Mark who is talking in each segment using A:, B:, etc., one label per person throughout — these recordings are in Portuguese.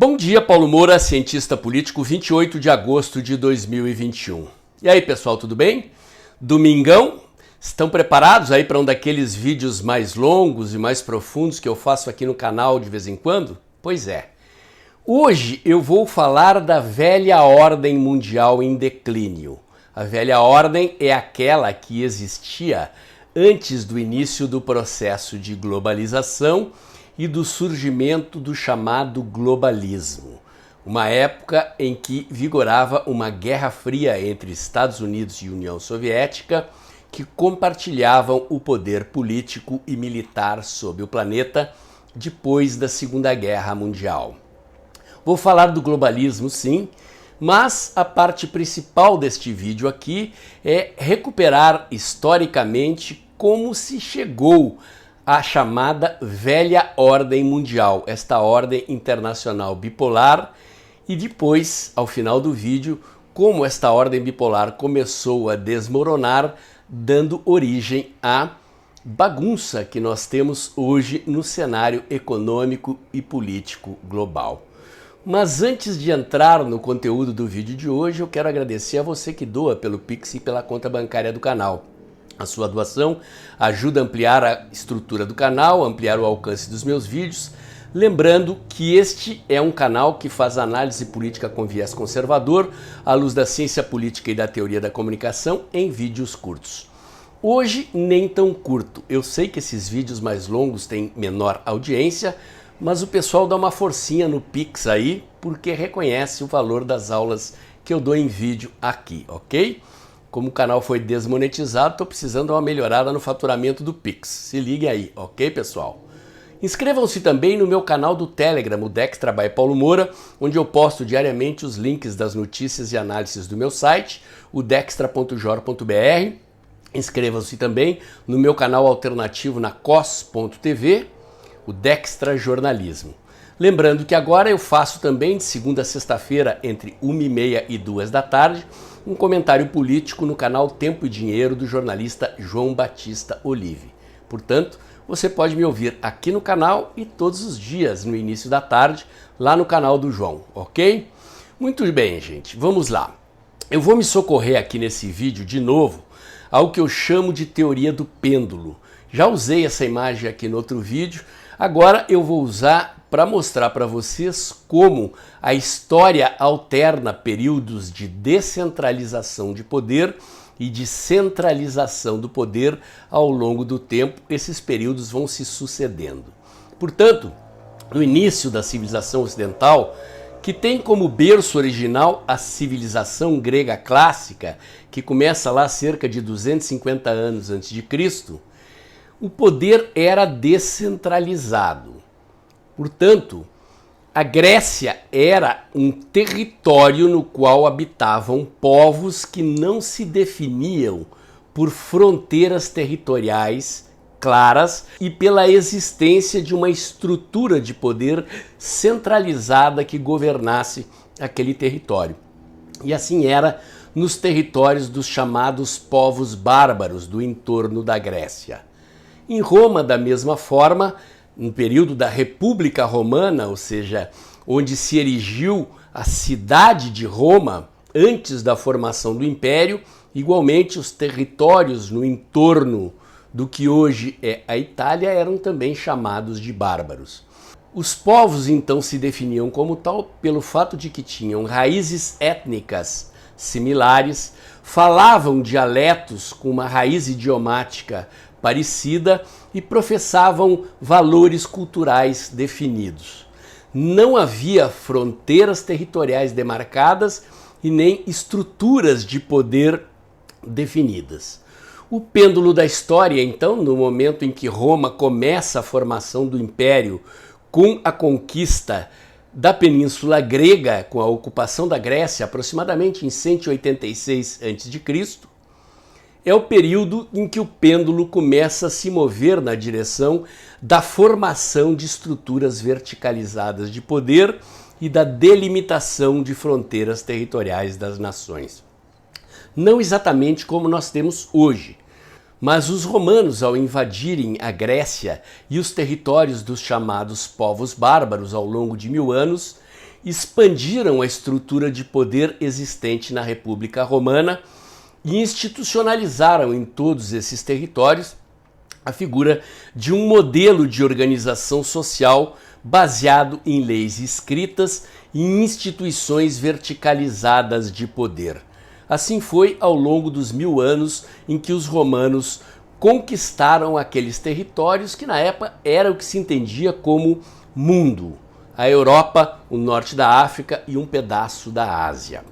A: Bom dia, Paulo Moura, cientista político, 28 de agosto de 2021. E aí, pessoal, tudo bem? Domingão? Estão preparados aí para um daqueles vídeos mais longos e mais profundos que eu faço aqui no canal de vez em quando? Pois é. Hoje eu vou falar da velha ordem mundial em declínio. A velha ordem é aquela que existia antes do início do processo de globalização e do surgimento do chamado globalismo, uma época em que vigorava uma guerra fria entre Estados Unidos e União Soviética, que compartilhavam o poder político e militar sobre o planeta depois da Segunda Guerra Mundial. Vou falar do globalismo, sim, mas a parte principal deste vídeo aqui é recuperar historicamente como se chegou à chamada velha ordem mundial, esta ordem internacional bipolar, e depois, ao final do vídeo, como esta ordem bipolar começou a desmoronar, dando origem à bagunça que nós temos hoje no cenário econômico e político global. Mas antes de entrar no conteúdo do vídeo de hoje, eu quero agradecer a você que doa pelo Pix e pela conta bancária do canal. A sua doação ajuda a ampliar a estrutura do canal, ampliar o alcance dos meus vídeos. Lembrando que este é um canal que faz análise política com viés conservador, à luz da ciência política e da teoria da comunicação, em vídeos curtos. Hoje, nem tão curto. Eu sei que esses vídeos mais longos têm menor audiência, mas o pessoal dá uma forcinha no Pix aí, porque reconhece o valor das aulas que eu dou em vídeo aqui, ok? Como o canal foi desmonetizado, estou precisando de uma melhorada no faturamento do Pix. Se ligue aí, ok, pessoal? Inscrevam-se também no meu canal do Telegram, o Dextra by Paulo Moura, onde eu posto diariamente os links das notícias e análises do meu site, o dextra.jor.br. Inscrevam-se também no meu canal alternativo na cos.tv, o Dextra Jornalismo. Lembrando que agora eu faço também de segunda a sexta-feira, entre 1h30 e 2 da tarde, um comentário político no canal Tempo e Dinheiro do jornalista João Batista Olive. Portanto, você pode me ouvir aqui no canal e todos os dias no início da tarde lá no canal do João, ok? Muito bem, gente, vamos lá. Eu vou me socorrer aqui nesse vídeo de novo ao que eu chamo de teoria do pêndulo. Já usei essa imagem aqui no outro vídeo, agora eu vou usar para mostrar para vocês como a história alterna períodos de descentralização de poder e de centralização do poder ao longo do tempo. Esses períodos vão se sucedendo. Portanto, no início da civilização ocidental, que tem como berço original a civilização grega clássica, que começa lá cerca de 250 anos antes de Cristo, o poder era descentralizado. Portanto, a Grécia era um território no qual habitavam povos que não se definiam por fronteiras territoriais claras e pela existência de uma estrutura de poder centralizada que governasse aquele território. E assim era nos territórios dos chamados povos bárbaros do entorno da Grécia. Em Roma, da mesma forma, no período da República Romana, ou seja, onde se erigiu a cidade de Roma antes da formação do Império, igualmente os territórios no entorno do que hoje é a Itália eram também chamados de bárbaros. Os povos então se definiam como tal pelo fato de que tinham raízes étnicas similares, falavam dialetos com uma raiz idiomática parecida e professavam valores culturais definidos. Não havia fronteiras territoriais demarcadas e nem estruturas de poder definidas. O pêndulo da história, então, no momento em que Roma começa a formação do Império com a conquista da Península Grega, com a ocupação da Grécia, aproximadamente em 186 a.C., é o período em que o pêndulo começa a se mover na direção da formação de estruturas verticalizadas de poder e da delimitação de fronteiras territoriais das nações. Não exatamente como nós temos hoje, mas os romanos, ao invadirem a Grécia e os territórios dos chamados povos bárbaros ao longo de 1000 anos, expandiram a estrutura de poder existente na República Romana e institucionalizaram em todos esses territórios a figura de um modelo de organização social baseado em leis escritas e em instituições verticalizadas de poder. Assim foi ao longo dos 1000 anos em que os romanos conquistaram aqueles territórios que na época era o que se entendia como mundo: a Europa, o norte da África e um pedaço da Ásia.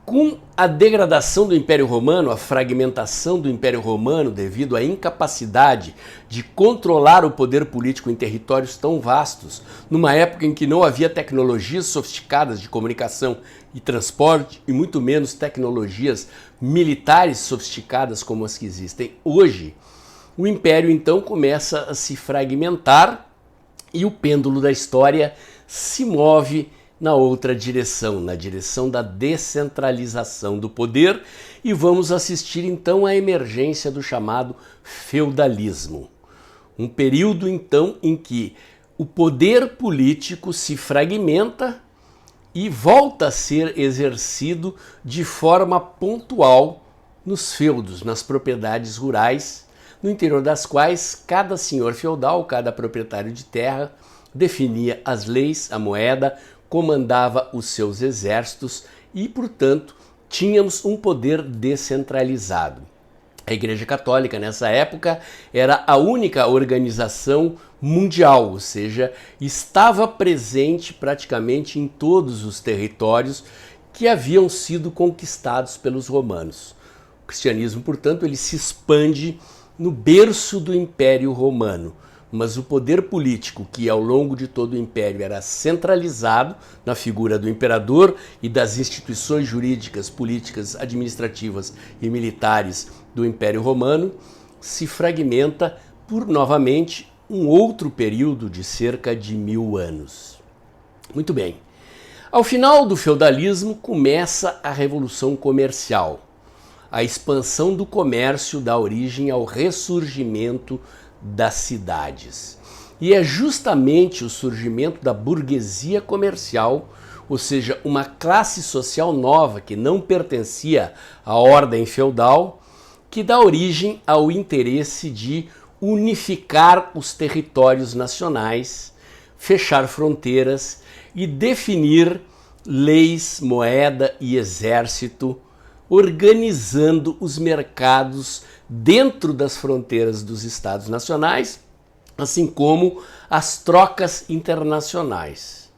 A: Com a degradação do Império Romano, a fragmentação do Império Romano devido à incapacidade de controlar o poder político em territórios tão vastos, numa época em que não havia tecnologias sofisticadas de comunicação e transporte, e muito menos tecnologias militares sofisticadas como as que existem hoje, o Império então começa a se fragmentar e o pêndulo da história se move na outra direção, na direção da descentralização do poder, e vamos assistir então à emergência do chamado feudalismo. Um período então em que o poder político se fragmenta e volta a ser exercido de forma pontual nos feudos, nas propriedades rurais, no interior das quais cada senhor feudal, cada proprietário de terra, definia as leis, a moeda, comandava os seus exércitos e, portanto, tínhamos um poder descentralizado. A Igreja Católica, nessa época, era a única organização mundial, ou seja, estava presente praticamente em todos os territórios que haviam sido conquistados pelos romanos. O cristianismo, portanto, ele se expande no berço do Império Romano, mas o poder político, que ao longo de todo o Império era centralizado na figura do imperador e das instituições jurídicas, políticas, administrativas e militares do Império Romano, se fragmenta por, novamente, um outro período de cerca de 1000 anos. Muito bem. Ao final do feudalismo começa a Revolução Comercial. A expansão do comércio dá origem ao ressurgimento das cidades. E é justamente o surgimento da burguesia comercial, ou seja, uma classe social nova que não pertencia à ordem feudal, que dá origem ao interesse de unificar os territórios nacionais, fechar fronteiras e definir leis, moeda e exército, organizando os mercados dentro das fronteiras dos estados nacionais, assim como as trocas internacionais.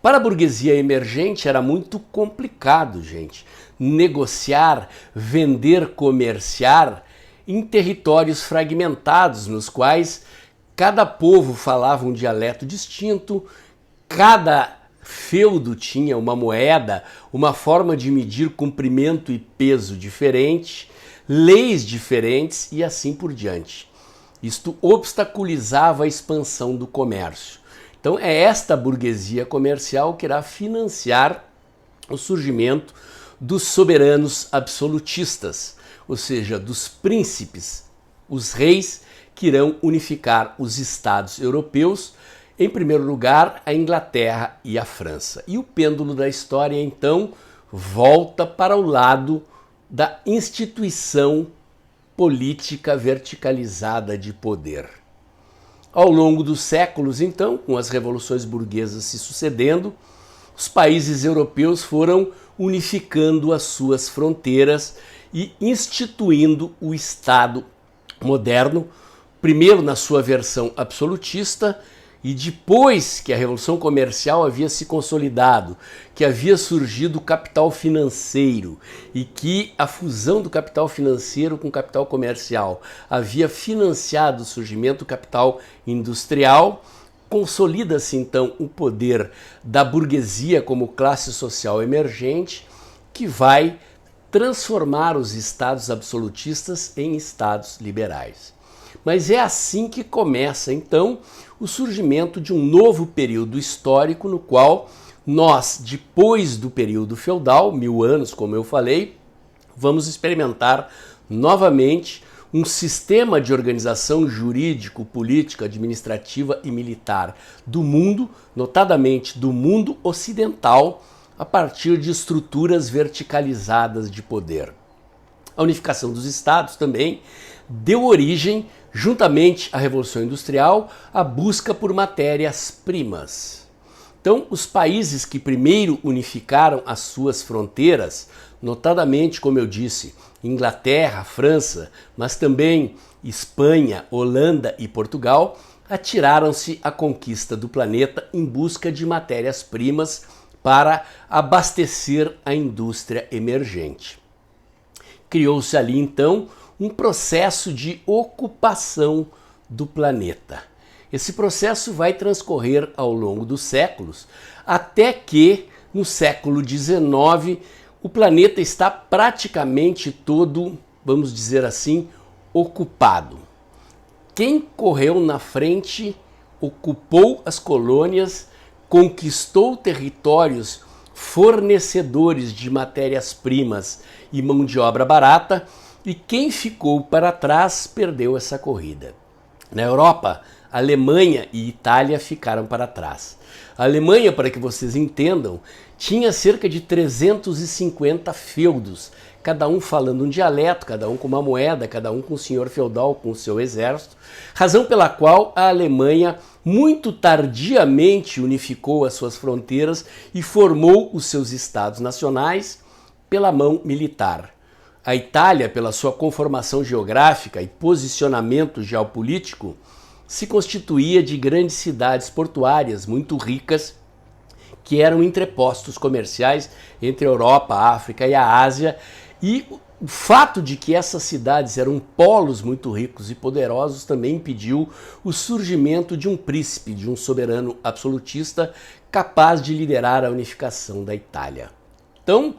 A: Para a burguesia emergente era muito complicado, gente, negociar, vender, comerciar em territórios fragmentados, nos quais cada povo falava um dialeto distinto, cada feudo tinha uma moeda, uma forma de medir comprimento e peso diferente, leis diferentes e assim por diante. Isto obstaculizava a expansão do comércio. Então é esta burguesia comercial que irá financiar o surgimento dos soberanos absolutistas, ou seja, dos príncipes, os reis que irão unificar os estados europeus, em primeiro lugar a Inglaterra e a França. E o pêndulo da história então volta para o lado da instituição política verticalizada de poder. Ao longo dos séculos, então, com as revoluções burguesas se sucedendo, os países europeus foram unificando as suas fronteiras e instituindo o Estado moderno, primeiro na sua versão absolutista, e depois que a Revolução Comercial havia se consolidado, que havia surgido o capital financeiro e que a fusão do capital financeiro com o capital comercial havia financiado o surgimento do capital industrial, consolida-se então o poder da burguesia como classe social emergente, que vai transformar os estados absolutistas em estados liberais. Mas é assim que começa então o surgimento de um novo período histórico no qual nós, depois do período feudal, 1000 anos, como eu falei, vamos experimentar novamente um sistema de organização jurídico, política, administrativa e militar do mundo, notadamente do mundo ocidental, a partir de estruturas verticalizadas de poder. A unificação dos estados também deu origem, juntamente à Revolução Industrial, à busca por matérias-primas. Então, os países que primeiro unificaram as suas fronteiras, notadamente, como eu disse, Inglaterra, França, mas também Espanha, Holanda e Portugal, atiraram-se à conquista do planeta em busca de matérias-primas para abastecer a indústria emergente. Criou-se ali, então, um processo de ocupação do planeta. Esse processo vai transcorrer ao longo dos séculos, até que, no século XIX, o planeta está praticamente todo, vamos dizer assim, ocupado. Quem correu na frente, ocupou as colônias, conquistou territórios fornecedores de matérias-primas e mão de obra barata, e quem ficou para trás perdeu essa corrida. Na Europa, Alemanha e Itália ficaram para trás. A Alemanha, para que vocês entendam, tinha cerca de 350 feudos, cada um falando um dialeto, cada um com uma moeda, cada um com um senhor feudal, com o seu exército, razão pela qual a Alemanha muito tardiamente unificou as suas fronteiras e formou os seus estados nacionais pela mão militar. A Itália, pela sua conformação geográfica e posicionamento geopolítico, se constituía de grandes cidades portuárias muito ricas, que eram entrepostos comerciais entre a Europa, a África e a Ásia, e o fato de que essas cidades eram polos muito ricos e poderosos também impediu o surgimento de um príncipe, de um soberano absolutista capaz de liderar a unificação da Itália. Então,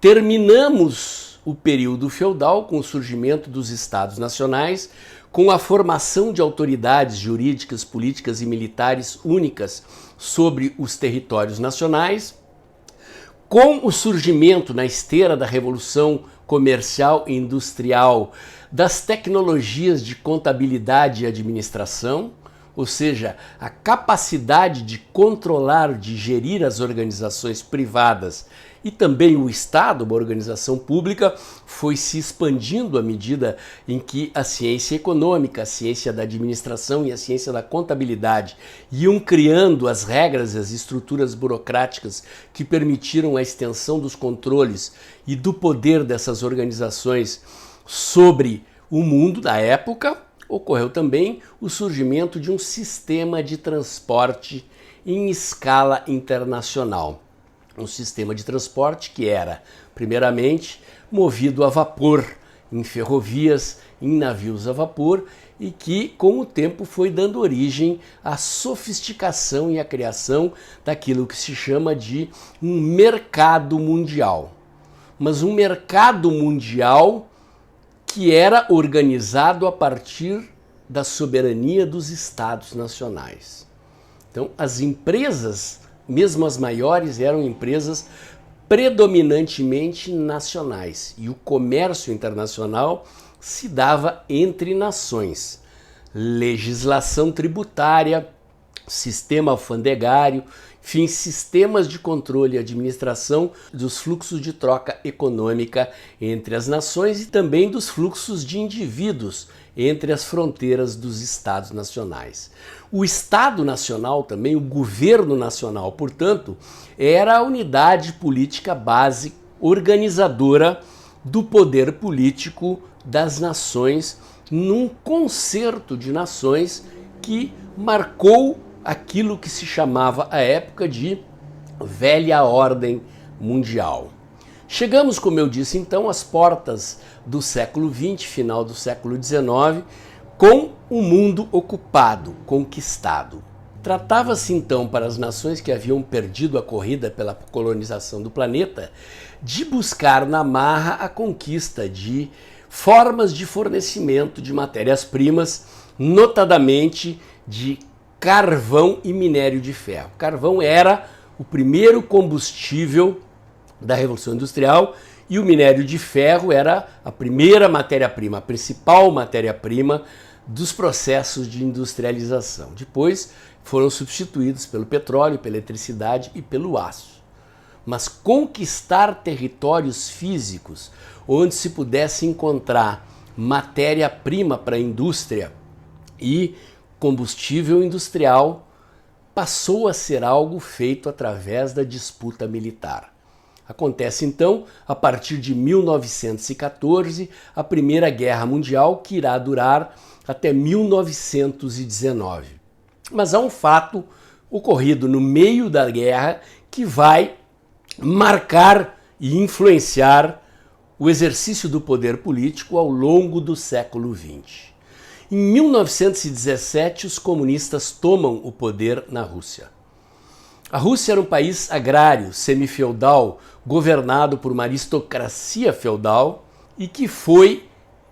A: terminamos o período feudal com o surgimento dos estados nacionais, com a formação de autoridades jurídicas, políticas e militares únicas sobre os territórios nacionais, com o surgimento na esteira da Revolução Comercial e Industrial das tecnologias de contabilidade e administração, ou seja, a capacidade de controlar, de gerir as organizações privadas e também o Estado, uma organização pública, foi se expandindo à medida em que a ciência econômica, a ciência da administração e a ciência da contabilidade iam criando as regras e as estruturas burocráticas que permitiram a extensão dos controles e do poder dessas organizações sobre o mundo da época. Ocorreu também o surgimento de um sistema de transporte em escala internacional. Um sistema de transporte que era, primeiramente, movido a vapor, em ferrovias, em navios a vapor, e que, com o tempo, foi dando origem à sofisticação e à criação daquilo que se chama de um mercado mundial. Mas um mercado mundial que era organizado a partir da soberania dos estados nacionais. Então, as empresas, mesmo as maiores, eram empresas predominantemente nacionais e o comércio internacional se dava entre nações. Legislação tributária, sistema alfandegário, enfim, sistemas de controle e administração dos fluxos de troca econômica entre as nações e também dos fluxos de indivíduos entre as fronteiras dos estados nacionais. O Estado Nacional também, o governo nacional, portanto, era a unidade política base organizadora do poder político das nações num concerto de nações que marcou aquilo que se chamava à época de velha ordem mundial. Chegamos, como eu disse então, às portas do século XX, final do século XIX, com o mundo ocupado, conquistado. Tratava-se então para as nações que haviam perdido a corrida pela colonização do planeta de buscar na marra a conquista de formas de fornecimento de matérias-primas, notadamente de carvão e minério de ferro. Carvão era o primeiro combustível da Revolução Industrial e o minério de ferro era a primeira matéria-prima, a principal matéria-prima dos processos de industrialização. Depois foram substituídos pelo petróleo, pela eletricidade e pelo aço. Mas conquistar territórios físicos onde se pudesse encontrar matéria-prima para a indústria e combustível industrial passou a ser algo feito através da disputa militar. Acontece então, a partir de 1914, a Primeira Guerra Mundial, que irá durar até 1919. Mas há um fato ocorrido no meio da guerra que vai marcar e influenciar o exercício do poder político ao longo do século XX. Em 1917, os comunistas tomam o poder na Rússia. A Rússia era um país agrário, semifeudal, governado por uma aristocracia feudal e que foi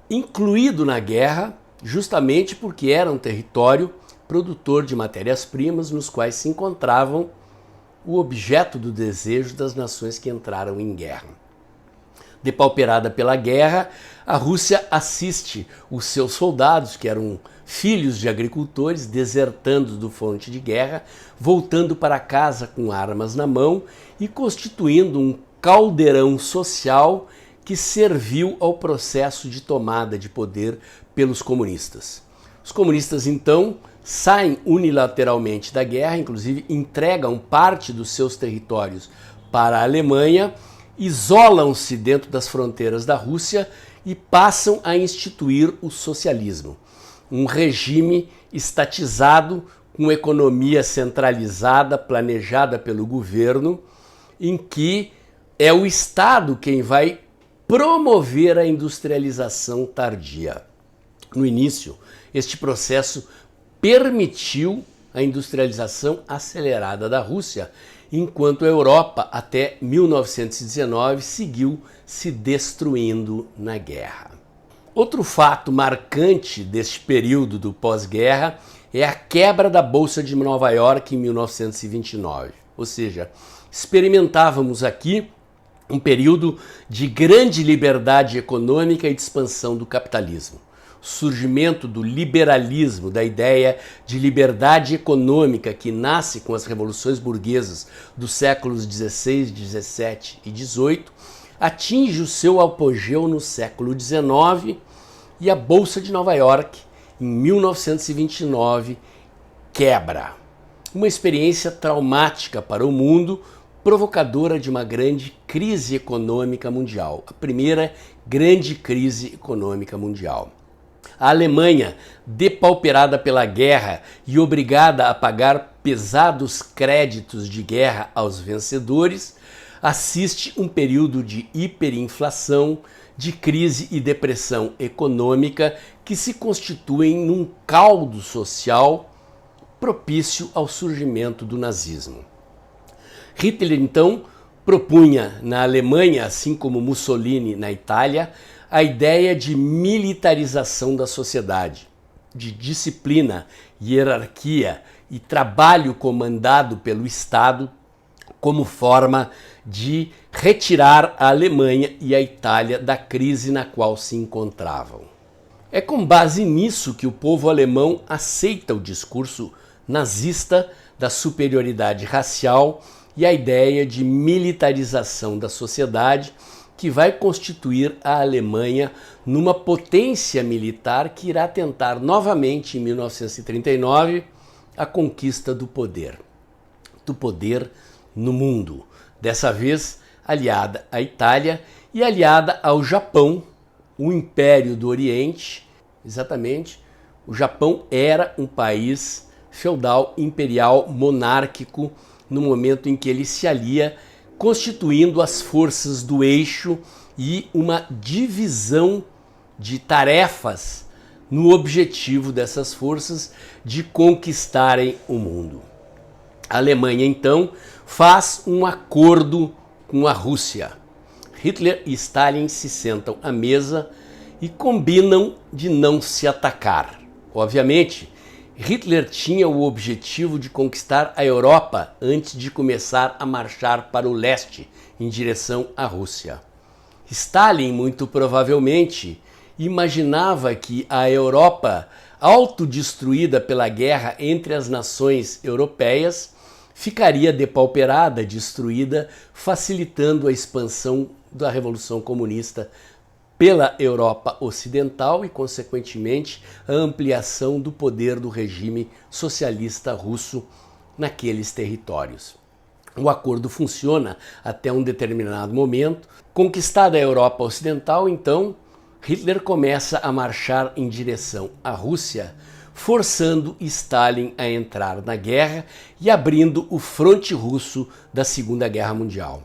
A: incluído na guerra justamente porque era um território produtor de matérias-primas nos quais se encontravam o objeto do desejo das nações que entraram em guerra. Depauperada pela guerra, a Rússia assiste os seus soldados, que eram filhos de agricultores, desertando do fronte de guerra, voltando para casa com armas na mão e constituindo um caldeirão social que serviu ao processo de tomada de poder pelos comunistas. Os comunistas, então, saem unilateralmente da guerra, inclusive entregam parte dos seus territórios para a Alemanha, isolam-se dentro das fronteiras da Rússia e passam a instituir o socialismo, um regime estatizado com economia centralizada, planejada pelo governo, em que é o Estado quem vai promover a industrialização tardia. No início, este processo permitiu a industrialização acelerada da Rússia, enquanto a Europa, até 1919, seguiu se destruindo na guerra. Outro fato marcante deste período do pós-guerra é a quebra da Bolsa de Nova York em 1929. Ou seja, experimentávamos aqui um período de grande liberdade econômica e de expansão do capitalismo. Surgimento do liberalismo, da ideia de liberdade econômica que nasce com as revoluções burguesas dos séculos XVI, XVII e XVIII, atinge o seu apogeu no século XIX e a Bolsa de Nova York, em 1929, quebra. Uma experiência traumática para o mundo, provocadora de uma grande crise econômica mundial, a primeira grande crise econômica mundial. A Alemanha, depauperada pela guerra e obrigada a pagar pesados créditos de guerra aos vencedores, assiste um período de hiperinflação, de crise e depressão econômica que se constituem num caldo social propício ao surgimento do nazismo. Hitler, então, propunha na Alemanha, assim como Mussolini na Itália, a ideia de militarização da sociedade, de disciplina, hierarquia e trabalho comandado pelo Estado como forma de retirar a Alemanha e a Itália da crise na qual se encontravam. É com base nisso que o povo alemão aceita o discurso nazista da superioridade racial e a ideia de militarização da sociedade, que vai constituir a Alemanha numa potência militar que irá tentar novamente, em 1939, a conquista do poder no mundo, dessa vez aliada à Itália e aliada ao Japão, o Império do Oriente. Exatamente, o Japão era um país feudal, imperial, monárquico, no momento em que ele se alia, constituindo as forças do eixo e uma divisão de tarefas no objetivo dessas forças de conquistarem o mundo. A Alemanha, então, faz um acordo com a Rússia. Hitler e Stalin se sentam à mesa e combinam de não se atacar. Obviamente, Hitler tinha o objetivo de conquistar a Europa antes de começar a marchar para o leste, em direção à Rússia. Stalin, muito provavelmente, imaginava que a Europa, autodestruída pela guerra entre as nações europeias, ficaria depauperada, destruída, facilitando a expansão da Revolução Comunista pela Europa Ocidental e, consequentemente, a ampliação do poder do regime socialista russo naqueles territórios. O acordo funciona até um determinado momento. Conquistada a Europa Ocidental, então, Hitler começa a marchar em direção à Rússia, forçando Stalin a entrar na guerra e abrindo o fronte russo da Segunda Guerra Mundial.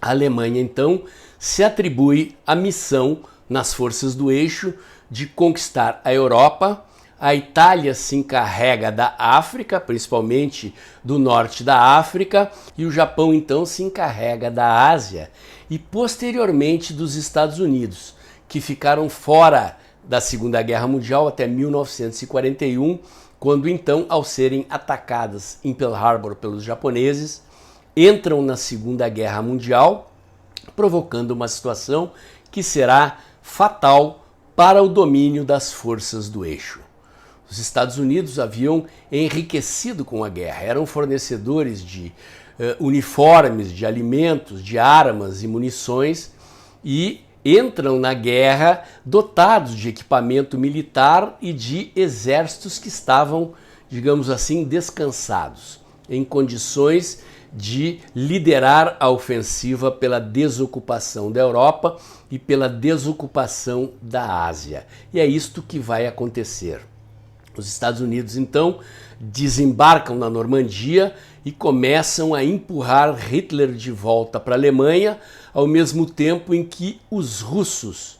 A: A Alemanha, então, se atribui a missão nas forças do eixo de conquistar a Europa. A Itália se encarrega da África, principalmente do norte da África, e o Japão, então, se encarrega da Ásia e, posteriormente, dos Estados Unidos, que ficaram fora da Segunda Guerra Mundial até 1941, quando, então, ao serem atacadas em Pearl Harbor pelos japoneses, entram na Segunda Guerra Mundial, provocando uma situação que será fatal para o domínio das forças do eixo. Os Estados Unidos haviam enriquecido com a guerra, eram fornecedores de uniformes, de alimentos, de armas e munições e entram na guerra dotados de equipamento militar e de exércitos que estavam, digamos assim, descansados, em condições de liderar a ofensiva pela desocupação da Europa e pela desocupação da Ásia. E é isto que vai acontecer. Os Estados Unidos, então, desembarcam na Normandia e começam a empurrar Hitler de volta para a Alemanha, ao mesmo tempo em que os russos,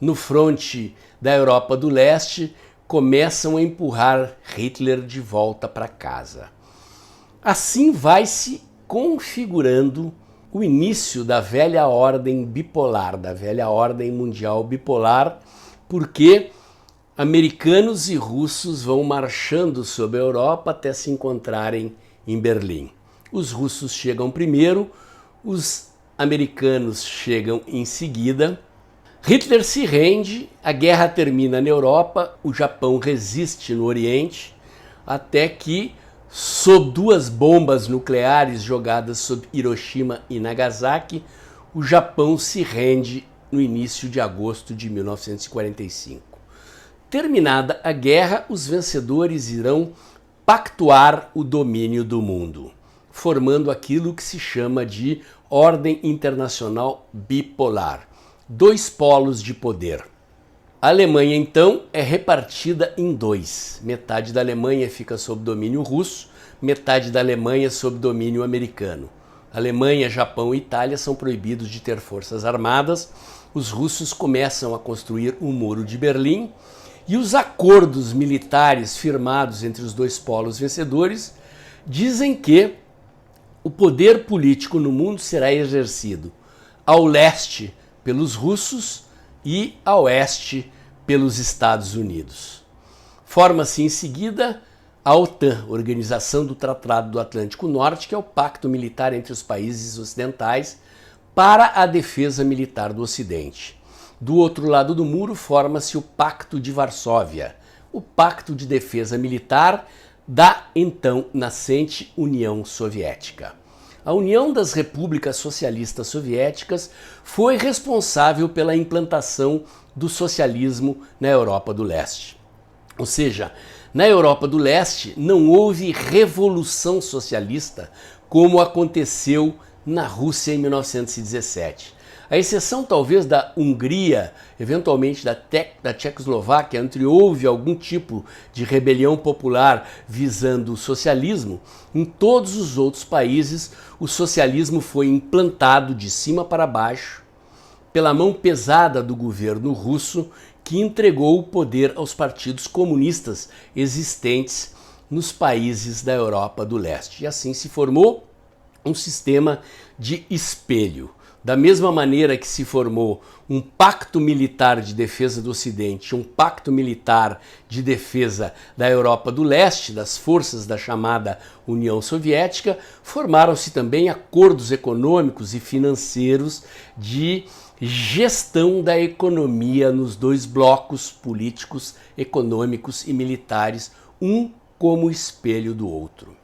A: no fronte da Europa do Leste, começam a empurrar Hitler de volta para casa. Assim vai se configurando o início da velha ordem bipolar, da velha ordem mundial bipolar, porque americanos e russos vão marchando sobre a Europa até se encontrarem em Berlim. Os russos chegam primeiro, os americanos chegam em seguida. Hitler se rende, a guerra termina na Europa, o Japão resiste no Oriente, até que, sob 2 bombas nucleares jogadas sobre Hiroshima e Nagasaki, o Japão se rende no início de agosto de 1945. Terminada a guerra, os vencedores irão pactuar o domínio do mundo, formando aquilo que se chama de ordem internacional bipolar, 2 polos de poder. A Alemanha, então, é repartida em 2. Metade da Alemanha fica sob domínio russo, metade da Alemanha sob domínio americano. Alemanha, Japão e Itália são proibidos de ter forças armadas. Os russos começam a construir o Muro de Berlim e os acordos militares firmados entre os 2 polos vencedores dizem que o poder político no mundo será exercido ao leste pelos russos e a oeste pelos Estados Unidos. Forma-se em seguida a OTAN, Organização do Tratado do Atlântico Norte, que é o pacto militar entre os países ocidentais para a defesa militar do Ocidente. Do outro lado do muro forma-se o Pacto de Varsóvia, o pacto de defesa militar da então nascente União Soviética. A União das Repúblicas Socialistas Soviéticas foi responsável pela implantação do socialismo na Europa do Leste. Ou seja, na Europa do Leste não houve revolução socialista como aconteceu na Rússia em 1917. A exceção talvez da Hungria, eventualmente da Tchecoslováquia, onde houve algum tipo de rebelião popular visando o socialismo, em todos os outros países o socialismo foi implantado de cima para baixo pela mão pesada do governo russo, que entregou o poder aos partidos comunistas existentes nos países da Europa do Leste. E assim se formou um sistema de espelho. Da mesma maneira que se formou um pacto militar de defesa do Ocidente, um pacto militar de defesa da Europa do Leste, das forças da chamada União Soviética, formaram-se também acordos econômicos e financeiros de gestão da economia nos dois blocos políticos, econômicos e militares, um como espelho do outro.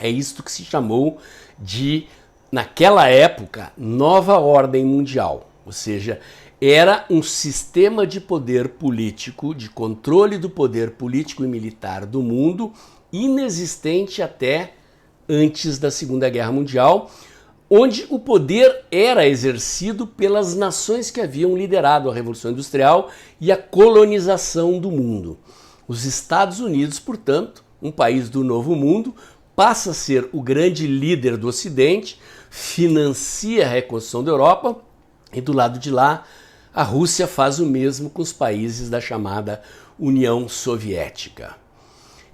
A: É isto que se chamou de, naquela época, nova ordem mundial, ou seja, era um sistema de poder político, de controle do poder político e militar do mundo, inexistente até antes da Segunda Guerra Mundial, onde o poder era exercido pelas nações que haviam liderado a Revolução Industrial e a colonização do mundo. Os Estados Unidos, portanto, um país do Novo Mundo, passa a ser o grande líder do Ocidente, financia a reconstrução da Europa e do lado de lá a Rússia faz o mesmo com os países da chamada União Soviética.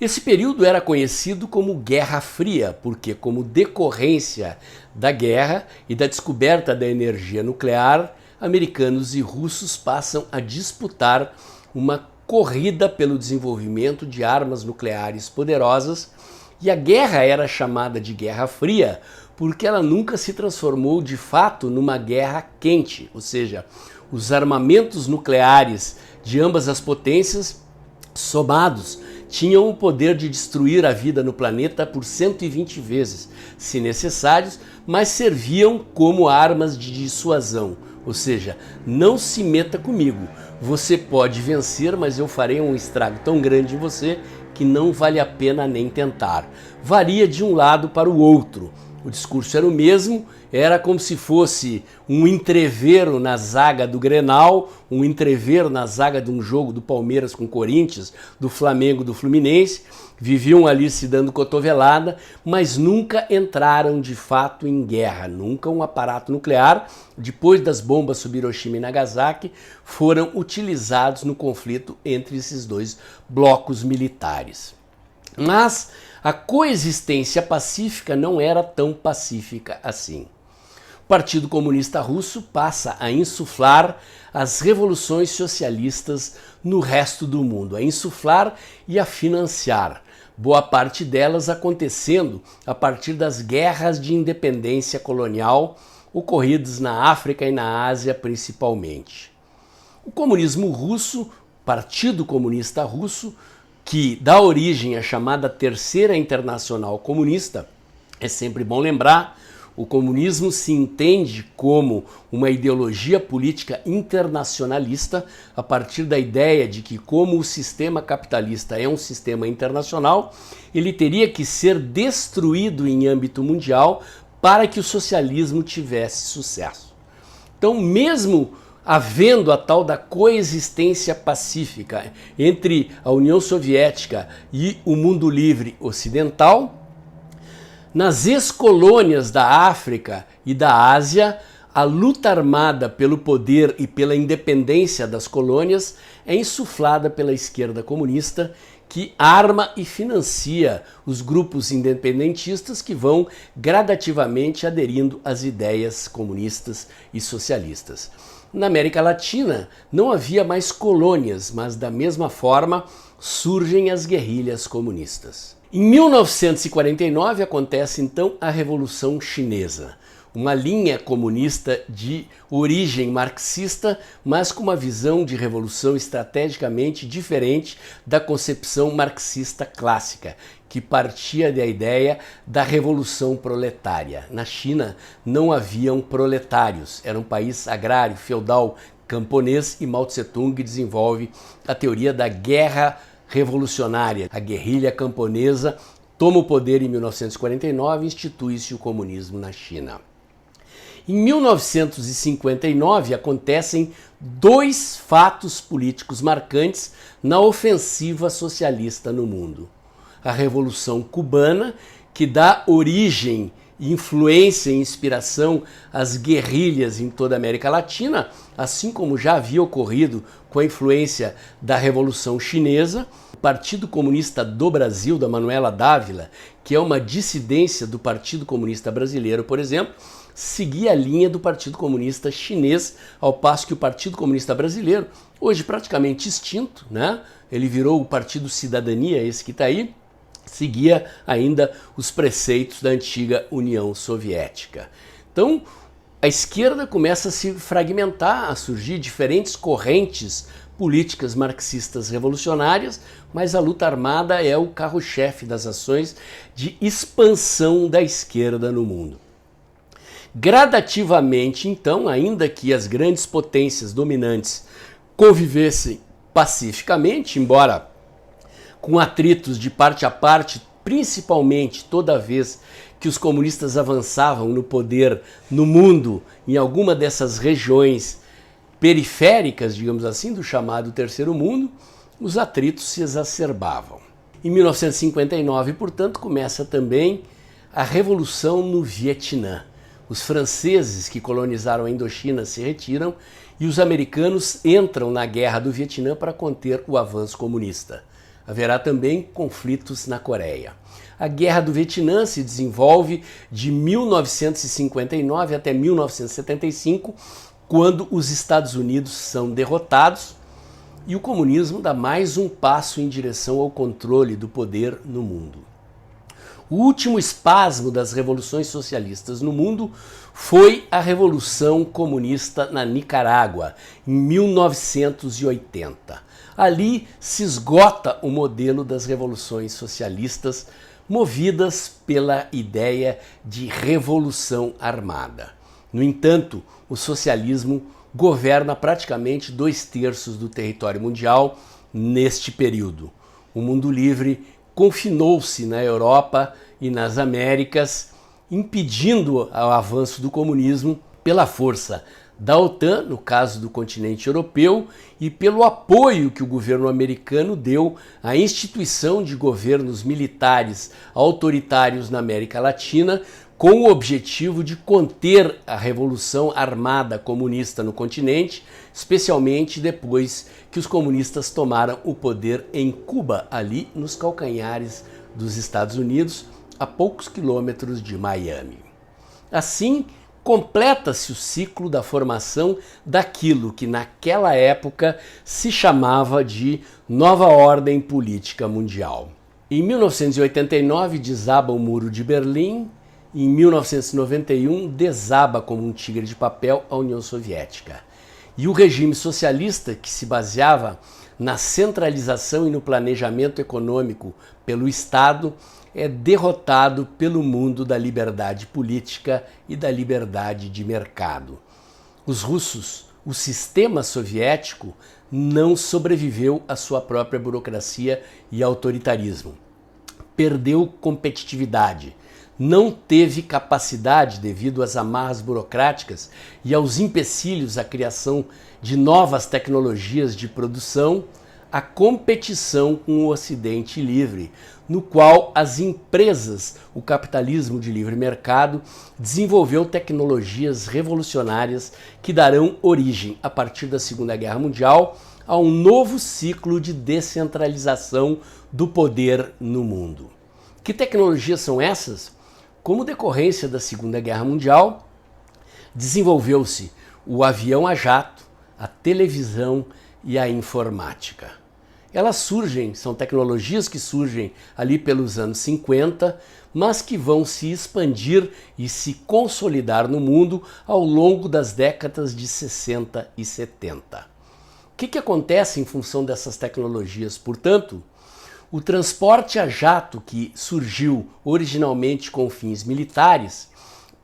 A: Esse período era conhecido como Guerra Fria, porque como decorrência da guerra e da descoberta da energia nuclear, americanos e russos passam a disputar uma corrida pelo desenvolvimento de armas nucleares poderosas, e a guerra era chamada de Guerra Fria porque ela nunca se transformou de fato numa guerra quente, ou seja, os armamentos nucleares de ambas as potências somados tinham o poder de destruir a vida no planeta por 120 vezes, se necessários, mas serviam como armas de dissuasão, ou seja, não se meta comigo, você pode vencer, mas eu farei um estrago tão grande em você que não vale a pena nem tentar. Varia de um lado para o outro. O discurso era o mesmo, era como se fosse um entrevero na zaga do Grenal, um entrevero na zaga de um jogo do Palmeiras com Corinthians, do Flamengo, do Fluminense. Viviam ali se dando cotovelada, mas nunca entraram de fato em guerra. Nunca um aparato nuclear, depois das bombas sobre Hiroshima e Nagasaki, foram utilizados no conflito entre esses dois blocos militares. Mas a coexistência pacífica não era tão pacífica assim. O Partido Comunista Russo passa a insuflar as revoluções socialistas no resto do mundo, a insuflar e a financiar, boa parte delas acontecendo a partir das guerras de independência colonial ocorridas na África e na Ásia principalmente. O comunismo russo, Partido Comunista Russo, que dá origem à chamada Terceira Internacional Comunista, é sempre bom lembrar, o comunismo se entende como uma ideologia política internacionalista a partir da ideia de que, como o sistema capitalista é um sistema internacional, ele teria que ser destruído em âmbito mundial para que o socialismo tivesse sucesso. Então, mesmo havendo a tal da coexistência pacífica entre a União Soviética e o mundo livre ocidental, nas ex-colônias da África e da Ásia, a luta armada pelo poder e pela independência das colônias é insuflada pela esquerda comunista, que arma e financia os grupos independentistas que vão gradativamente aderindo às ideias comunistas e socialistas. Na América Latina não havia mais colônias, mas da mesma forma surgem as guerrilhas comunistas. Em 1949 acontece então a Revolução Chinesa, uma linha comunista de origem marxista, mas com uma visão de revolução estrategicamente diferente da concepção marxista clássica, que partia da ideia da revolução proletária. Na China não haviam proletários, era um país agrário, feudal, camponês, e Mao Tse-tung desenvolve a teoria da guerra revolucionária. A guerrilha camponesa toma o poder em 1949 e institui-se o comunismo na China. Em 1959 acontecem dois fatos políticos marcantes na ofensiva socialista no mundo. A Revolução Cubana, que dá origem, influência e inspiração às guerrilhas em toda a América Latina, assim como já havia ocorrido com a influência da Revolução Chinesa. O Partido Comunista do Brasil, da Manuela Dávila, que é uma dissidência do Partido Comunista Brasileiro, por exemplo, seguia a linha do Partido Comunista Chinês, ao passo que o Partido Comunista Brasileiro, hoje praticamente extinto, né? Ele virou o Partido Cidadania, esse que está aí, seguia ainda os preceitos da antiga União Soviética. Então, a esquerda começa a se fragmentar, a surgir diferentes correntes políticas marxistas revolucionárias, mas a luta armada é o carro-chefe das ações de expansão da esquerda no mundo. Gradativamente, então, ainda que as grandes potências dominantes convivessem pacificamente, embora com atritos de parte a parte, principalmente toda vez que os comunistas avançavam no poder no mundo, em alguma dessas regiões periféricas, digamos assim, do chamado Terceiro Mundo, os atritos se exacerbavam. Em 1959, portanto, começa também a Revolução no Vietnã. Os franceses que colonizaram a Indochina se retiram e os americanos entram na Guerra do Vietnã para conter o avanço comunista. Haverá também conflitos na Coreia. A Guerra do Vietnã se desenvolve de 1959 até 1975, quando os Estados Unidos são derrotados e o comunismo dá mais um passo em direção ao controle do poder no mundo. O último espasmo das revoluções socialistas no mundo foi a Revolução Comunista na Nicarágua, em 1980. Ali se esgota o modelo das revoluções socialistas movidas pela ideia de revolução armada. No entanto, o socialismo governa praticamente 2/3 do território mundial neste período. O mundo livre confinou-se na Europa e nas Américas, impedindo o avanço do comunismo pela força da OTAN, no caso do continente europeu, e pelo apoio que o governo americano deu à instituição de governos militares autoritários na América Latina, com o objetivo de conter a revolução armada comunista no continente, especialmente depois que os comunistas tomaram o poder em Cuba, ali nos calcanhares dos Estados Unidos, a poucos quilômetros de Miami. Assim, completa-se o ciclo da formação daquilo que naquela época se chamava de Nova Ordem Política Mundial. Em 1989 desaba o Muro de Berlim. Em 1991, desaba como um tigre de papel a União Soviética. E o regime socialista, que se baseava na centralização e no planejamento econômico pelo Estado, é derrotado pelo mundo da liberdade política e da liberdade de mercado. Os russos, o sistema soviético, não sobreviveu à sua própria burocracia e autoritarismo. Perdeu competitividade. Não teve capacidade, devido às amarras burocráticas e aos empecilhos à criação de novas tecnologias de produção, a competição com o Ocidente livre, no qual as empresas, o capitalismo de livre mercado, desenvolveu tecnologias revolucionárias que darão origem, a partir da Segunda Guerra Mundial, a um novo ciclo de descentralização do poder no mundo. Que tecnologias são essas? Como decorrência da Segunda Guerra Mundial, desenvolveu-se o avião a jato, a televisão e a informática. Elas surgem, são tecnologias que surgem ali pelos anos 50, mas que vão se expandir e se consolidar no mundo ao longo das décadas de 60 e 70. O que acontece em função dessas tecnologias, portanto? O transporte a jato, que surgiu originalmente com fins militares,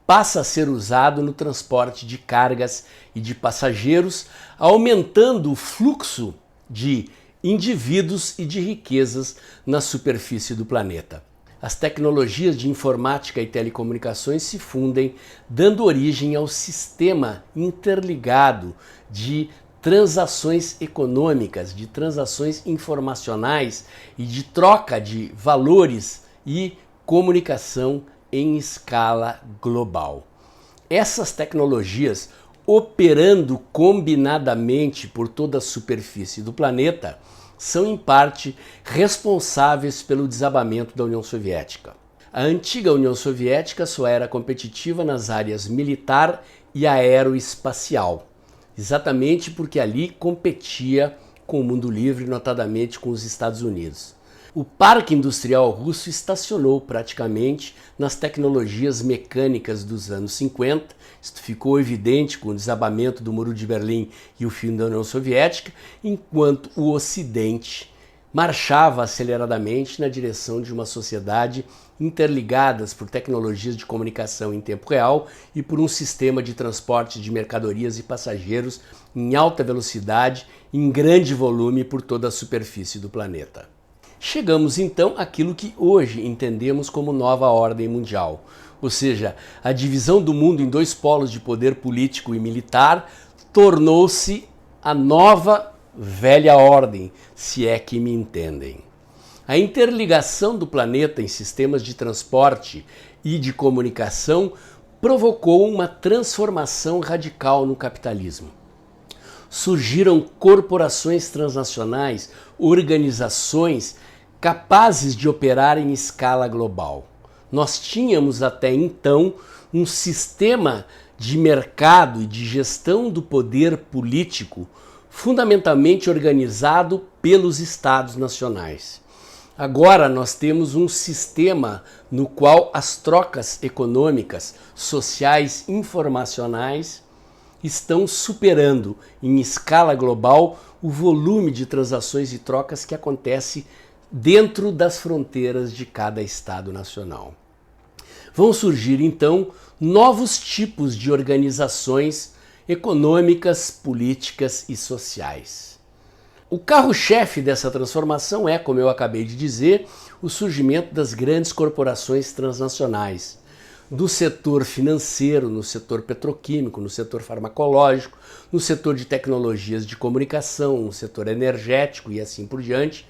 A: passa a ser usado no transporte de cargas e de passageiros, aumentando o fluxo de indivíduos e de riquezas na superfície do planeta. As tecnologias de informática e telecomunicações se fundem, dando origem ao sistema interligado de transações econômicas, de transações informacionais e de troca de valores e comunicação em escala global. Essas tecnologias, operando combinadamente por toda a superfície do planeta, são em parte responsáveis pelo desabamento da União Soviética. A antiga União Soviética só era competitiva nas áreas militar e aeroespacial, exatamente porque ali competia com o mundo livre, notadamente com os Estados Unidos. O parque industrial russo estacionou praticamente nas tecnologias mecânicas dos anos 50. Isso ficou evidente com o desabamento do Muro de Berlim e o fim da União Soviética, enquanto o Ocidente marchava aceleradamente na direção de uma sociedade interligadas por tecnologias de comunicação em tempo real e por um sistema de transporte de mercadorias e passageiros em alta velocidade, em grande volume por toda a superfície do planeta. Chegamos então àquilo que hoje entendemos como nova ordem mundial, ou seja, a divisão do mundo em dois polos de poder político e militar tornou-se a nova velha ordem, se é que me entendem. A interligação do planeta em sistemas de transporte e de comunicação provocou uma transformação radical no capitalismo. Surgiram corporações transnacionais, organizações capazes de operar em escala global. Nós tínhamos até então um sistema de mercado e de gestão do poder político fundamentalmente organizado pelos Estados nacionais. Agora nós temos um sistema no qual as trocas econômicas, sociais, informacionais estão superando em escala global o volume de transações e trocas que acontece dentro das fronteiras de cada Estado nacional. Vão surgir então novos tipos de organizações econômicas, políticas e sociais. O carro-chefe dessa transformação é, como eu acabei de dizer, o surgimento das grandes corporações transnacionais, do setor financeiro, no setor petroquímico, no setor farmacológico, no setor de tecnologias de comunicação, no setor energético e assim por diante.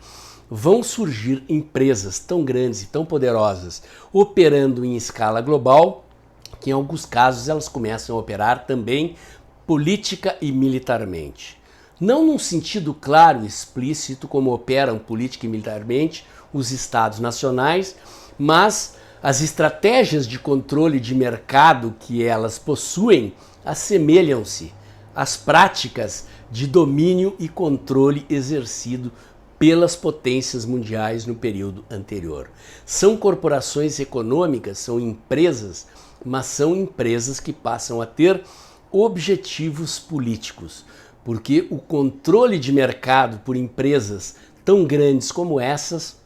A: Vão surgir empresas tão grandes e tão poderosas operando em escala global que em alguns casos elas começam a operar também política e militarmente. Não num sentido claro e explícito como operam política e militarmente os estados nacionais, mas as estratégias de controle de mercado que elas possuem assemelham-se às práticas de domínio e controle exercido pelas potências mundiais no período anterior. São corporações econômicas, são empresas, mas são empresas que passam a ter objetivos políticos, porque o controle de mercado por empresas tão grandes como essas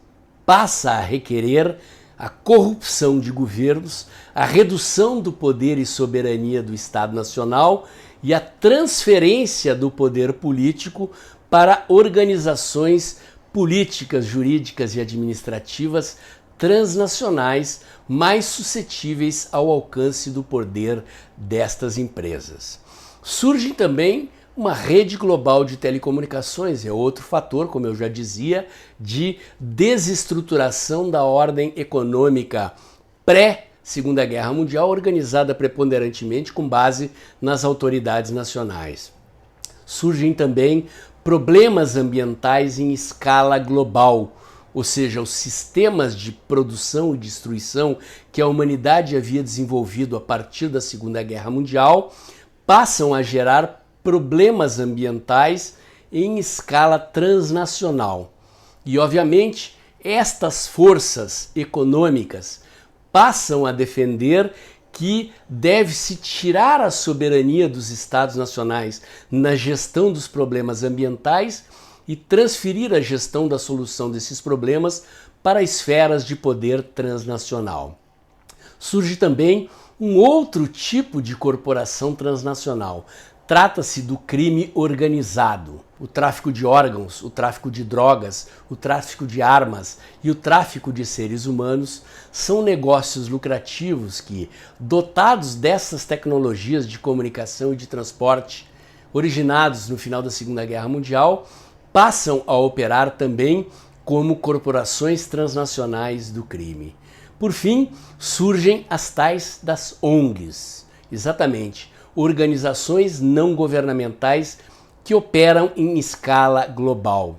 A: passa a requerer a corrupção de governos, a redução do poder e soberania do Estado Nacional e a transferência do poder político para organizações políticas, jurídicas e administrativas transnacionais mais suscetíveis ao alcance do poder destas empresas. Surge também uma rede global de telecomunicações, é outro fator, como eu já dizia, de desestruturação da ordem econômica pré-Segunda Guerra Mundial, organizada preponderantemente com base nas autoridades nacionais. Surgem também problemas ambientais em escala global, ou seja, os sistemas de produção e destruição que a humanidade havia desenvolvido a partir da Segunda Guerra Mundial passam a gerar problemas ambientais em escala transnacional. E, obviamente, estas forças econômicas passam a defender que deve-se tirar a soberania dos Estados nacionais na gestão dos problemas ambientais e transferir a gestão da solução desses problemas para esferas de poder transnacional. Surge também um outro tipo de corporação transnacional. Trata-se do crime organizado, o tráfico de órgãos, o tráfico de drogas, o tráfico de armas e o tráfico de seres humanos são negócios lucrativos que, dotados dessas tecnologias de comunicação e de transporte originados no final da Segunda Guerra Mundial, passam a operar também como corporações transnacionais do crime. Por fim, surgem as tais das ONGs, exatamente, organizações não governamentais que operam em escala global.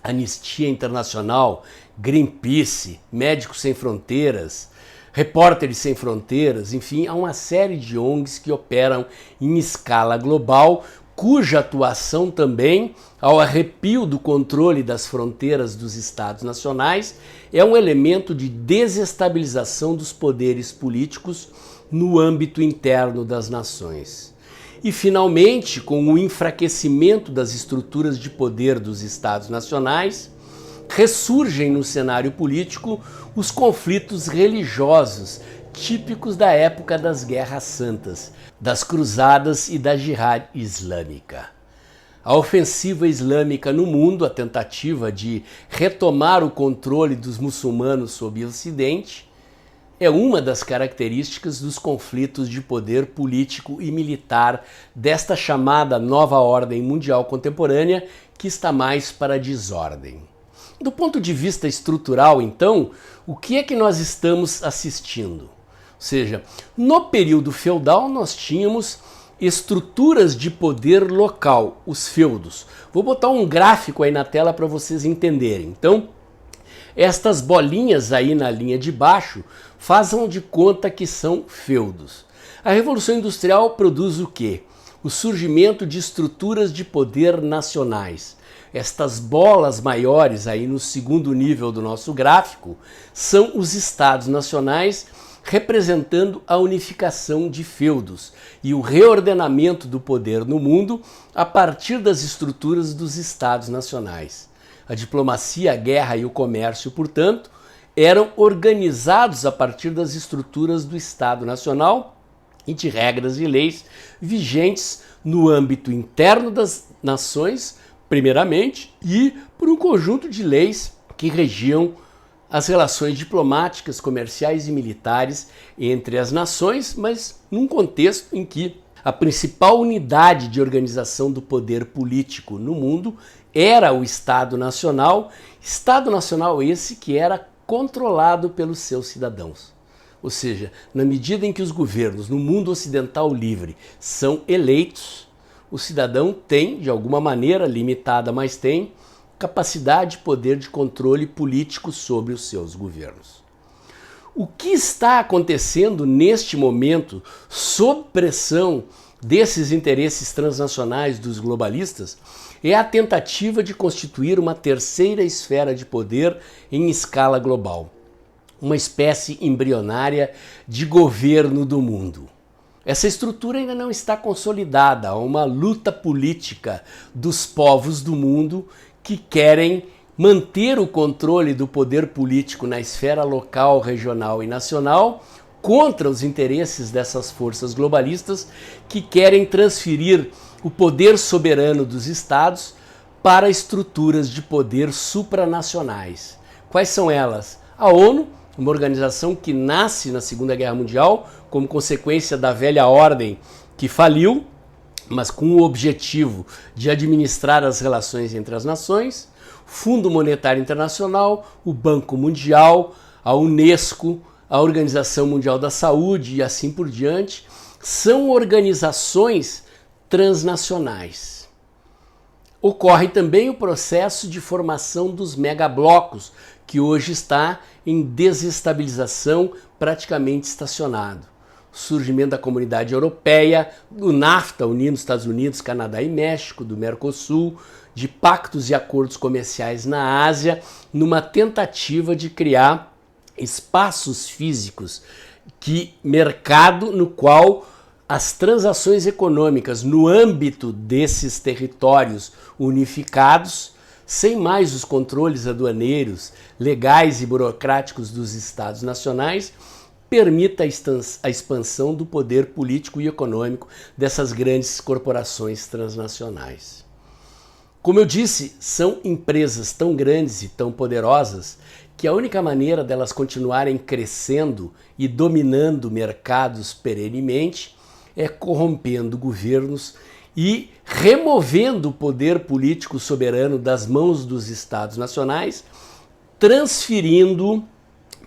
A: Anistia Internacional, Greenpeace, Médicos Sem Fronteiras, Repórteres Sem Fronteiras, enfim, há uma série de ONGs que operam em escala global, cuja atuação também, ao arrepio do controle das fronteiras dos Estados nacionais, é um elemento de desestabilização dos poderes políticos no âmbito interno das nações. E, finalmente, com o enfraquecimento das estruturas de poder dos Estados nacionais, ressurgem no cenário político os conflitos religiosos típicos da época das Guerras Santas, das Cruzadas e da Jihad Islâmica. A ofensiva islâmica no mundo, a tentativa de retomar o controle dos muçulmanos sob o Ocidente, é uma das características dos conflitos de poder político e militar desta chamada nova ordem mundial contemporânea, que está mais para a desordem. Do ponto de vista estrutural, então, o que é que nós estamos assistindo? Ou seja, no período feudal nós tínhamos estruturas de poder local, os feudos. Vou botar um gráfico aí na tela para vocês entenderem. Então, estas bolinhas aí na linha de baixo façam de conta que são feudos. A Revolução Industrial produz o quê? O surgimento de estruturas de poder nacionais. Estas bolas maiores aí no segundo nível do nosso gráfico são os estados nacionais, representando a unificação de feudos e o reordenamento do poder no mundo a partir das estruturas dos estados nacionais. A diplomacia, a guerra e o comércio, portanto, eram organizados a partir das estruturas do Estado Nacional e de regras e leis vigentes no âmbito interno das nações, primeiramente, e por um conjunto de leis que regiam as relações diplomáticas, comerciais e militares entre as nações, mas num contexto em que a principal unidade de organização do poder político no mundo era o Estado Nacional esse que era controlado pelos seus cidadãos. Ou seja, na medida em que os governos no mundo ocidental livre são eleitos, o cidadão tem, de alguma maneira limitada, mas tem, capacidade e poder de controle político sobre os seus governos. O que está acontecendo neste momento, sob pressão desses interesses transnacionais dos globalistas, é a tentativa de constituir uma terceira esfera de poder em escala global, uma espécie embrionária de governo do mundo. Essa estrutura ainda não está consolidada, há uma luta política dos povos do mundo que querem manter o controle do poder político na esfera local, regional e nacional contra os interesses dessas forças globalistas que querem transferir o poder soberano dos estados para estruturas de poder supranacionais. Quais são elas? A ONU, uma organização que nasce na Segunda Guerra Mundial como consequência da velha ordem que faliu, mas com o objetivo de administrar as relações entre as nações, Fundo Monetário Internacional, o Banco Mundial, a Unesco, a Organização Mundial da Saúde e assim por diante, são organizações transnacionais. Ocorre também o processo de formação dos megablocos, que hoje está em desestabilização praticamente estacionado. O surgimento da Comunidade Europeia, do NAFTA, unindo Estados Unidos, Canadá e México, do Mercosul, de pactos e acordos comerciais na Ásia, numa tentativa de criar espaços físicos, mercado no qual as transações econômicas no âmbito desses territórios unificados, sem mais os controles aduaneiros, legais e burocráticos dos estados nacionais, permita a expansão do poder político e econômico dessas grandes corporações transnacionais. Como eu disse, são empresas tão grandes e tão poderosas que a única maneira delas continuarem crescendo e dominando mercados perenemente é corrompendo governos e removendo o poder político soberano das mãos dos estados nacionais, transferindo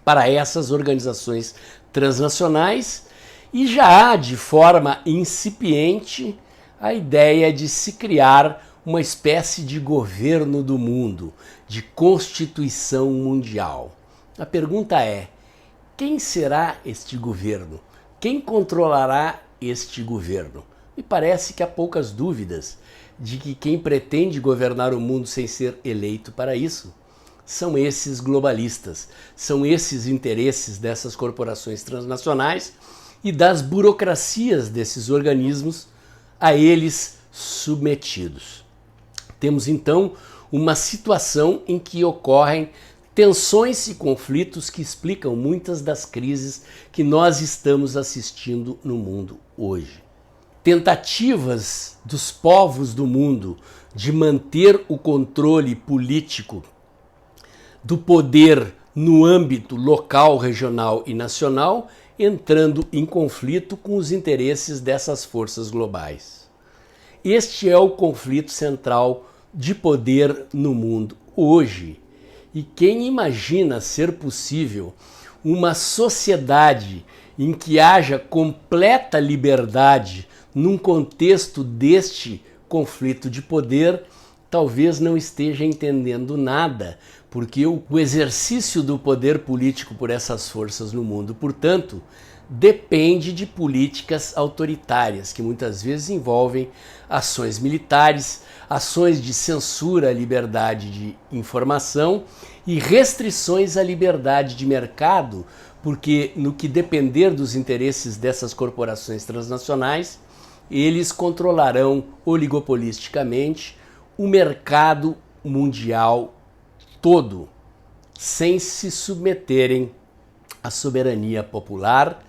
A: para essas organizações transnacionais, e já há de forma incipiente a ideia de se criar uma espécie de governo do mundo, de constituição mundial. A pergunta é: quem será este governo? Quem controlará este governo? Me parece que há poucas dúvidas de que quem pretende governar o mundo sem ser eleito para isso são esses globalistas, são esses interesses dessas corporações transnacionais e das burocracias desses organismos a eles submetidos. Temos então uma situação em que ocorrem tensões e conflitos que explicam muitas das crises que nós estamos assistindo no mundo hoje. Tentativas dos povos do mundo de manter o controle político do poder no âmbito local, regional e nacional, entrando em conflito com os interesses dessas forças globais. Este é o conflito central de poder no mundo hoje. E quem imagina ser possível uma sociedade em que haja completa liberdade num contexto deste conflito de poder, talvez não esteja entendendo nada, porque o exercício do poder político por essas forças no mundo, portanto, depende de políticas autoritárias, que muitas vezes envolvem ações militares, ações de censura à liberdade de informação e restrições à liberdade de mercado, porque no que depender dos interesses dessas corporações transnacionais, eles controlarão oligopolisticamente o mercado mundial todo, sem se submeterem à soberania popular,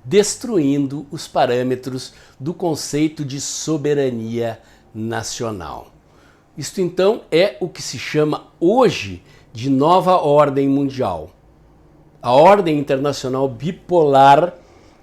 A: destruindo os parâmetros do conceito de soberania nacional. Isto então é o que se chama hoje de nova ordem mundial. A ordem internacional bipolar,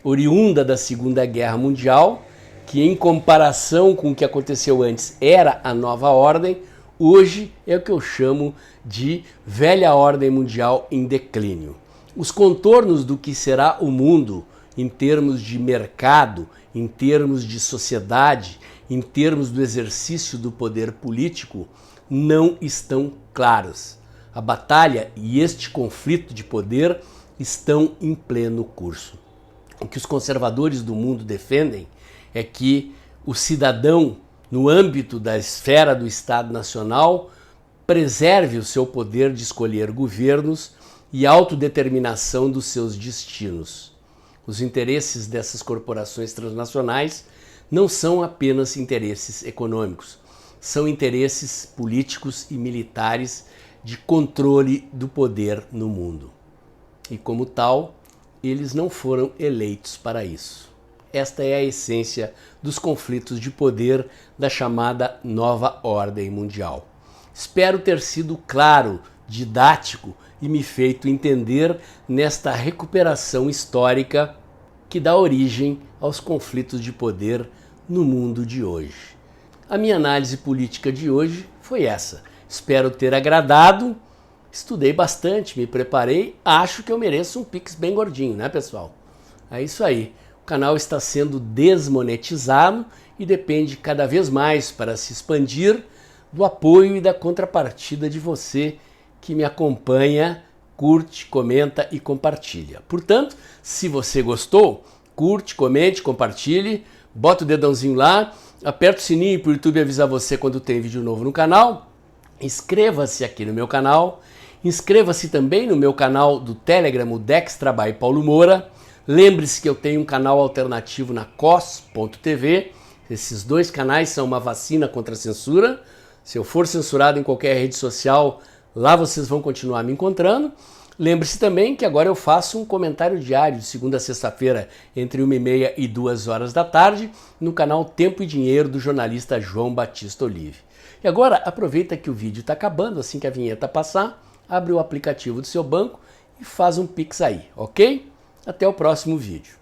A: oriunda da Segunda Guerra Mundial, que em comparação com o que aconteceu antes era a nova ordem, hoje é o que eu chamo de velha ordem mundial em declínio. Os contornos do que será o mundo em termos de mercado, em termos de sociedade, em termos do exercício do poder político, não estão claros. A batalha e este conflito de poder estão em pleno curso. O que os conservadores do mundo defendem é que o cidadão, no âmbito da esfera do Estado Nacional, preserve o seu poder de escolher governos e autodeterminação dos seus destinos. Os interesses dessas corporações transnacionais não são apenas interesses econômicos, são interesses políticos e militares de controle do poder no mundo. E como tal, eles não foram eleitos para isso. Esta é a essência dos conflitos de poder da chamada nova ordem mundial. Espero ter sido claro, didático e me feito entender nesta recuperação histórica que dá origem aos conflitos de poder no mundo de hoje. A minha análise política de hoje foi essa. Espero ter agradado. Estudei bastante, me preparei. Acho que eu mereço um Pix bem gordinho, né, pessoal? É isso aí. O canal está sendo desmonetizado e depende cada vez mais para se expandir do apoio e da contrapartida de você que me acompanha, curte, comenta e compartilha. Portanto, se você gostou, curte, comente, compartilhe, bota o dedãozinho lá, aperta o sininho para o YouTube avisar você quando tem vídeo novo no canal, inscreva-se aqui no meu canal, inscreva-se também no meu canal do Telegram, o Dextra by Paulo Moura. Lembre-se que eu tenho um canal alternativo na cos.tv. Esses dois canais são uma vacina contra a censura. Se eu for censurado em qualquer rede social, lá vocês vão continuar me encontrando. Lembre-se também que agora eu faço um comentário diário de segunda a sexta-feira entre 1h30 e 2 horas da tarde no canal Tempo e Dinheiro do jornalista João Batista Olive. E agora aproveita que o vídeo está acabando, assim que a vinheta passar, abre o aplicativo do seu banco e faz um Pix aí, ok? Até o próximo vídeo.